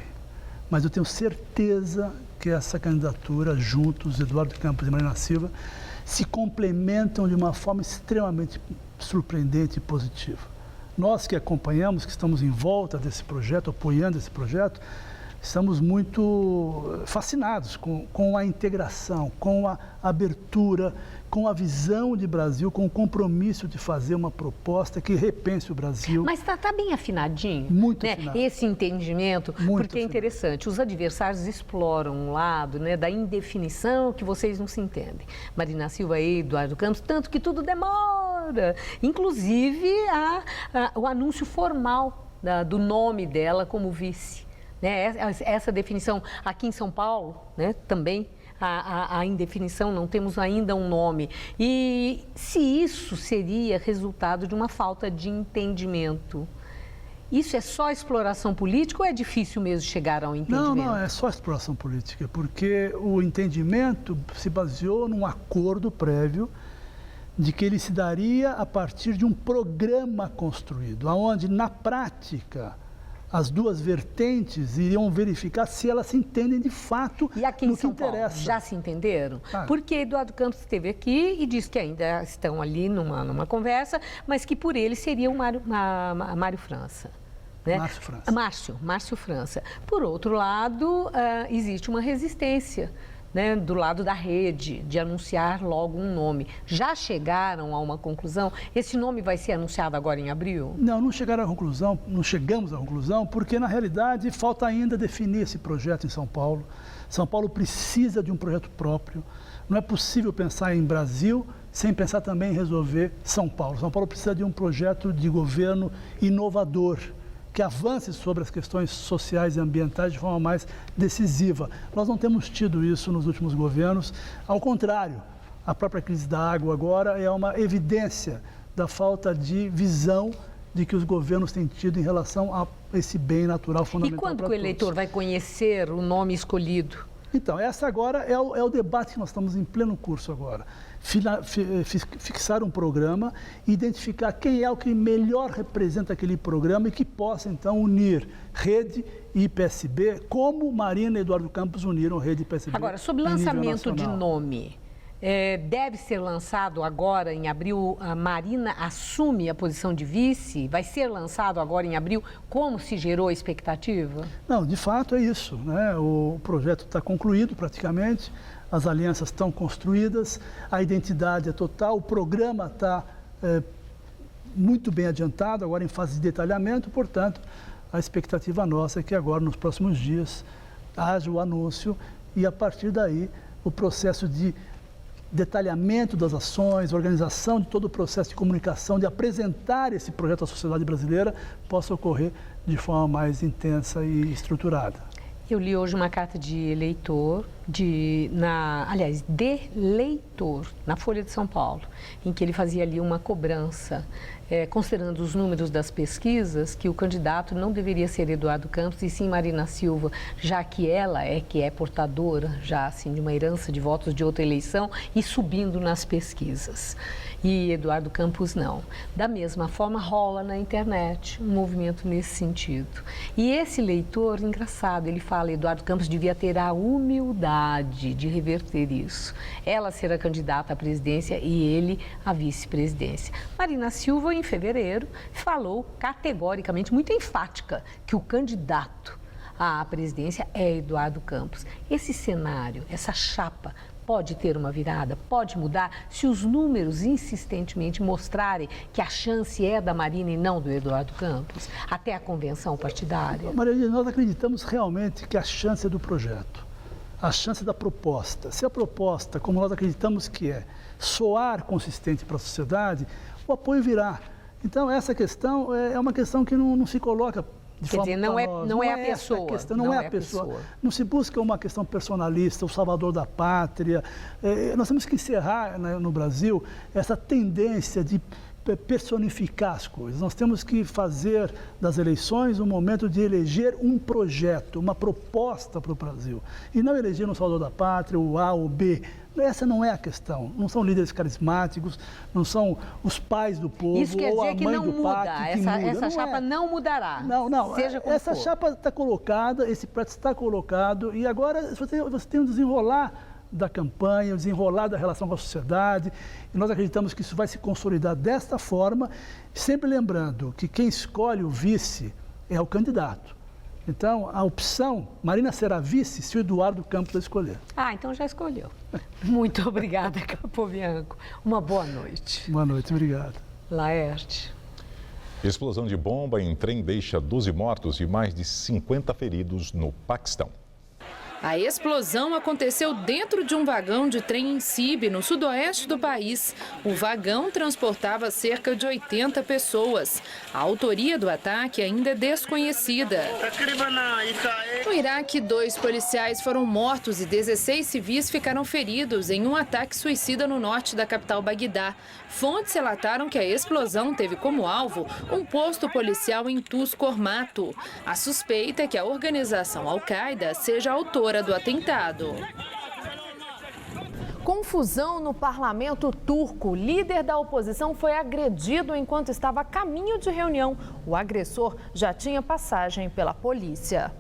Mas eu tenho certeza que essa candidatura, juntos, Eduardo Campos e Marina Silva, se complementam de uma forma extremamente surpreendente e positiva. Nós que acompanhamos, que estamos em volta desse projeto, apoiando esse projeto, estamos muito fascinados com a integração, com a abertura, com a visão de Brasil, com o compromisso de fazer uma proposta que repense o Brasil. Mas está bem afinadinho, muito né? afinado. Esse entendimento, Muito porque é interessante, os adversários exploram um lado, né, da indefinição que vocês não se entendem. Marina Silva e Eduardo Campos, tanto que tudo demora, inclusive o anúncio formal do nome dela como vice. Né? Essa definição aqui em São Paulo, né, também, a indefinição, não temos ainda um nome. E se isso seria resultado de uma falta de entendimento, isso é só exploração política ou é difícil mesmo chegar ao entendimento? Não, é só exploração política, porque o entendimento se baseou num acordo prévio de que ele se daria a partir de um programa construído, onde, na prática, as duas vertentes iriam verificar se elas se entendem de fato e aqui no em São que interessa. Paulo, já se entenderam? Ah. Porque Eduardo Campos esteve aqui e disse que ainda estão ali numa conversa, mas que por ele seria o Mário França. Né? Márcio França. Márcio França. Por outro lado, existe uma resistência, né, do lado da rede, de anunciar logo um nome. Já chegaram a uma conclusão? Esse nome vai ser anunciado agora em abril? Não chegaram à conclusão, não chegamos à conclusão, porque na realidade falta ainda definir esse projeto em São Paulo. São Paulo precisa de um projeto próprio. Não é possível pensar em Brasil sem pensar também em resolver São Paulo. São Paulo precisa de um projeto de governo inovador, que avance sobre as questões sociais e ambientais de forma mais decisiva. Nós não temos tido isso nos últimos governos, ao contrário, a própria crise da água agora é uma evidência da falta de visão de que os governos têm tido em relação a esse bem natural fundamental para todos. E quando o eleitor vai conhecer o nome escolhido? Então, essa agora é o debate que nós estamos em pleno curso agora. Fixar um programa e identificar quem é o que melhor representa aquele programa e que possa, então, unir Rede e PSB, como Marina e Eduardo Campos uniram Rede e PSB. Agora, sobre lançamento de nome, deve ser lançado agora em abril, a Marina assume a posição de vice? Vai ser lançado agora em abril? Como se gerou a expectativa? Não, de fato é isso, né? O projeto está concluído praticamente, as alianças estão construídas, a identidade é total, o programa está muito bem adiantado, agora em fase de detalhamento, portanto, a expectativa nossa é que agora, nos próximos dias, haja o anúncio e, a partir daí, o processo de detalhamento das ações, organização de todo o processo de comunicação, de apresentar esse projeto à sociedade brasileira, possa ocorrer de forma mais intensa e estruturada. Eu li hoje uma carta de eleitor, de leitor, na Folha de São Paulo, em que ele fazia ali uma cobrança, considerando os números das pesquisas, que o candidato não deveria ser Eduardo Campos e sim Marina Silva, já que ela que é portadora já assim de uma herança de votos de outra eleição e subindo nas pesquisas. E Eduardo Campos não. Da mesma forma, rola na internet um movimento nesse sentido. E esse leitor, engraçado, ele fala, Eduardo Campos devia ter a humildade de reverter isso. Ela ser a candidata à presidência e ele a vice-presidência. Marina Silva, em fevereiro, falou categoricamente, muito enfática, que o candidato à presidência é Eduardo Campos. Esse cenário, essa chapa, pode ter uma virada, pode mudar, se os números insistentemente mostrarem que a chance é da Marina e não do Eduardo Campos, até a convenção partidária? Maria, nós acreditamos realmente que a chance é do projeto, a chance da proposta. Se a proposta, como nós acreditamos que soar consistente para a sociedade, o apoio virá. Então, essa questão é uma questão que não se coloca de forma panosa. Não é a pessoa. Questão, não é a pessoa. Não se busca uma questão personalista, o salvador da pátria. Nós temos que encerrar, né, no Brasil, essa tendência de personificar as coisas. Nós temos que fazer das eleições um momento de eleger um projeto, uma proposta para o Brasil. E não eleger um salvador da pátria, o A ou o B. essa não é a questão. Não são líderes carismáticos, não são os pais do povo. Isso quer ou dizer a que mãe não do muda. PAC que muda. Essa chapa não mudará. Não. Seja como essa for. chapa está colocada, esse prato está colocado e agora você tem um desenrolar da campanha, o desenrolar da relação com a sociedade. E nós acreditamos que isso vai se consolidar desta forma, sempre lembrando que quem escolhe o vice é o candidato. Então, a opção, Marina será vice se o Eduardo Campos a escolher. Então já escolheu. Muito obrigada, Capobianco. Uma boa noite. Boa noite, obrigado. Laerte. Explosão de bomba em trem deixa 12 mortos e mais de 50 feridos no Paquistão. A explosão aconteceu dentro de um vagão de trem em Sib, no sudoeste do país. O vagão transportava cerca de 80 pessoas. A autoria do ataque ainda é desconhecida. No Iraque, 2 policiais foram mortos e 16 civis ficaram feridos em um ataque suicida no norte da capital Bagdá. Fontes relataram que a explosão teve como alvo um posto policial em Tus-Cormato. A suspeita é que a organização Al-Qaeda seja autora do atentado. Confusão no parlamento turco. O líder da oposição foi agredido enquanto estava a caminho de reunião. O agressor já tinha passagem pela polícia.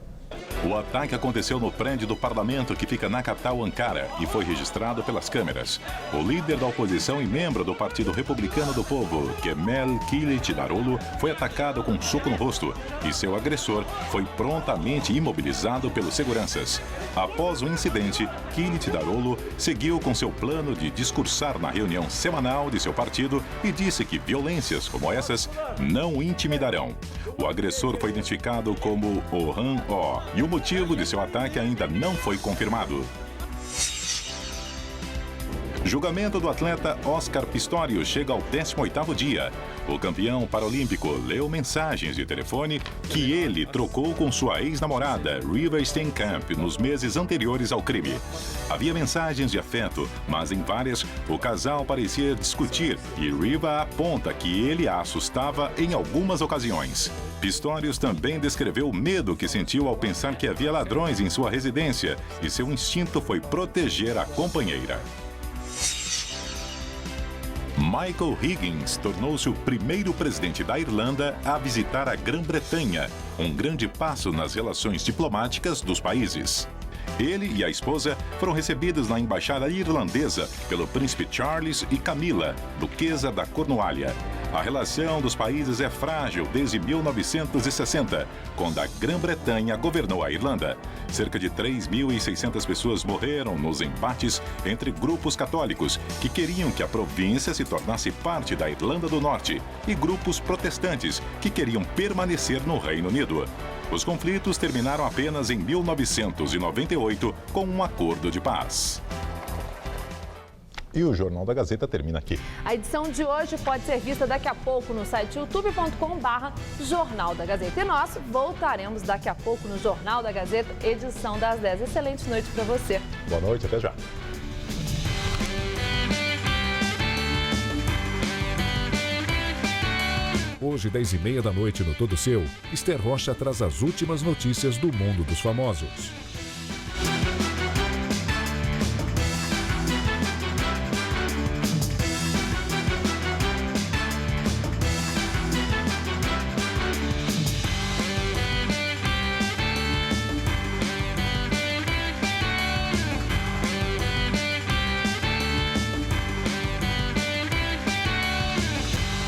O ataque aconteceu no prédio do parlamento que fica na capital Ankara e foi registrado pelas câmeras. O líder da oposição e membro do Partido Republicano do Povo, Kemal Kılıçdaroğlu, foi atacado com um soco no rosto e seu agressor foi prontamente imobilizado pelos seguranças. Após o incidente, Kılıçdaroğlu seguiu com seu plano de discursar na reunião semanal de seu partido e disse que violências como essas não o intimidarão. O agressor foi identificado como Orhan O e o motivo de seu ataque ainda não foi confirmado. Julgamento do atleta Oscar Pistorius chega ao 18º dia. O campeão paralímpico leu mensagens de telefone que ele trocou com sua ex-namorada, Riva Steenkamp, nos meses anteriores ao crime. Havia mensagens de afeto, mas em várias, o casal parecia discutir e Riva aponta que ele a assustava em algumas ocasiões. Pistorius também descreveu o medo que sentiu ao pensar que havia ladrões em sua residência e seu instinto foi proteger a companheira. Michael Higgins tornou-se o primeiro presidente da Irlanda a visitar a Grã-Bretanha, um grande passo nas relações diplomáticas dos países. Ele e a esposa foram recebidos na embaixada irlandesa pelo príncipe Charles e Camila, duquesa da Cornualha. A relação dos países é frágil desde 1960, quando a Grã-Bretanha governou a Irlanda. Cerca de 3.600 pessoas morreram nos embates entre grupos católicos que queriam que a província se tornasse parte da Irlanda do Norte e grupos protestantes que queriam permanecer no Reino Unido. Os conflitos terminaram apenas em 1998 com um acordo de paz. E o Jornal da Gazeta termina aqui. A edição de hoje pode ser vista daqui a pouco no site youtube.com/Jornal da Gazeta. E nós voltaremos daqui a pouco no Jornal da Gazeta, edição das 10. Excelente noite para você. Boa noite, até já. Hoje, 10h30 da noite no Todo Seu, Esther Rocha traz as últimas notícias do mundo dos famosos.